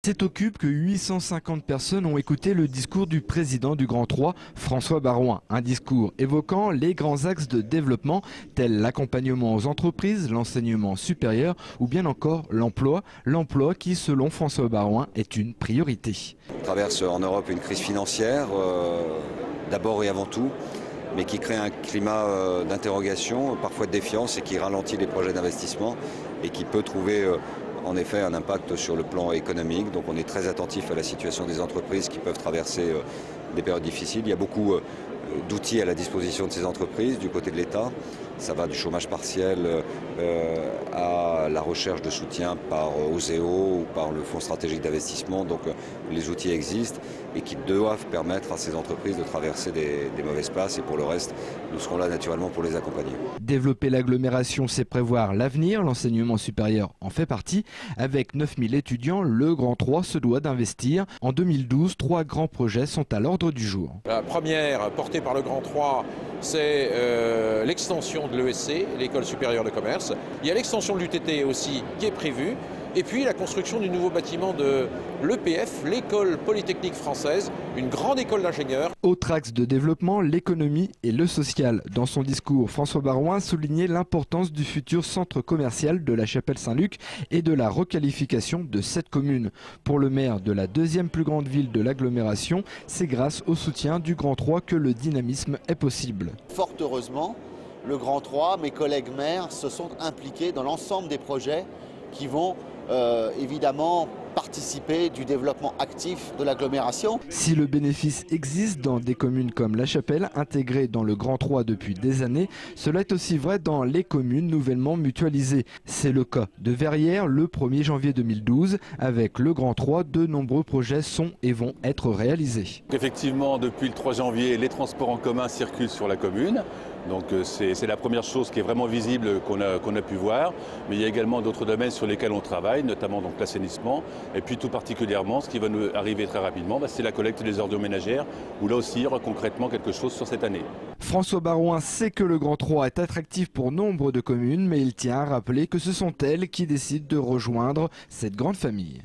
C'est au Cube que 850 personnes ont écouté le discours du président du Grand 3, François Baroin. Un discours évoquant les grands axes de développement tels l'accompagnement aux entreprises, l'enseignement supérieur ou bien encore l'emploi. L'emploi qui, selon François Baroin, est une priorité. On traverse en Europe une crise financière, d'abord et avant tout, mais qui crée un climat d'interrogation, parfois de défiance et qui ralentit les projets d'investissement et qui peut trouver en effet un impact sur le plan économique. Donc on est très attentif à la situation des entreprises qui peuvent traverser des périodes difficiles. Il y a beaucoup d'outils à la disposition de ces entreprises du côté de l'État. Ça va du chômage partiel à la recherche de soutien par OSEO ou par le Fonds stratégique d'investissement. Donc les outils existent et qui doivent permettre à ces entreprises de traverser des mauvaises passes. Et pour le reste, nous serons là naturellement pour les accompagner. Développer l'agglomération, c'est prévoir l'avenir. L'enseignement supérieur en fait partie. Avec 9000 étudiants, le Grand 3 se doit d'investir. En 2012, 3 grands projets sont à l'ordre du jour. La première, portée par le Grand 3, c'est l'extension de l'ESC, l'École supérieure de commerce. Il y a l'extension de l'UTT aussi qui est prévue. Et puis la construction du nouveau bâtiment de l'EPF, l'École polytechnique française, une grande école d'ingénieurs. Autre axe de développement, l'économie et le social. Dans son discours, François Baroin soulignait l'importance du futur centre commercial de la Chapelle-Saint-Luc et de la requalification de cette commune. Pour le maire de la deuxième plus grande ville de l'agglomération, c'est grâce au soutien du Grand 3 que le dynamisme est possible. Fort heureusement, le Grand 3, mes collègues maires se sont impliqués dans l'ensemble des projets qui vont évidemment participer du développement actif de l'agglomération. Si le bénéfice existe dans des communes comme La Chapelle, intégrées dans le Grand 3 depuis des années, cela est aussi vrai dans les communes nouvellement mutualisées. C'est le cas de Verrières le 1er janvier 2012. Avec le Grand 3, de nombreux projets sont et vont être réalisés. Effectivement, depuis le 3 janvier, les transports en commun circulent sur la commune. Donc c'est la première chose qui est vraiment visible qu'on a pu voir. Mais il y a également d'autres domaines sur lesquels on travaille, notamment donc l'assainissement. Et puis tout particulièrement, ce qui va nous arriver très rapidement, c'est la collecte des ordures ménagères, où là aussi il y aura concrètement quelque chose sur cette année. François Baroin sait que le Grand 3 est attractif pour nombre de communes, mais il tient à rappeler que ce sont elles qui décident de rejoindre cette grande famille.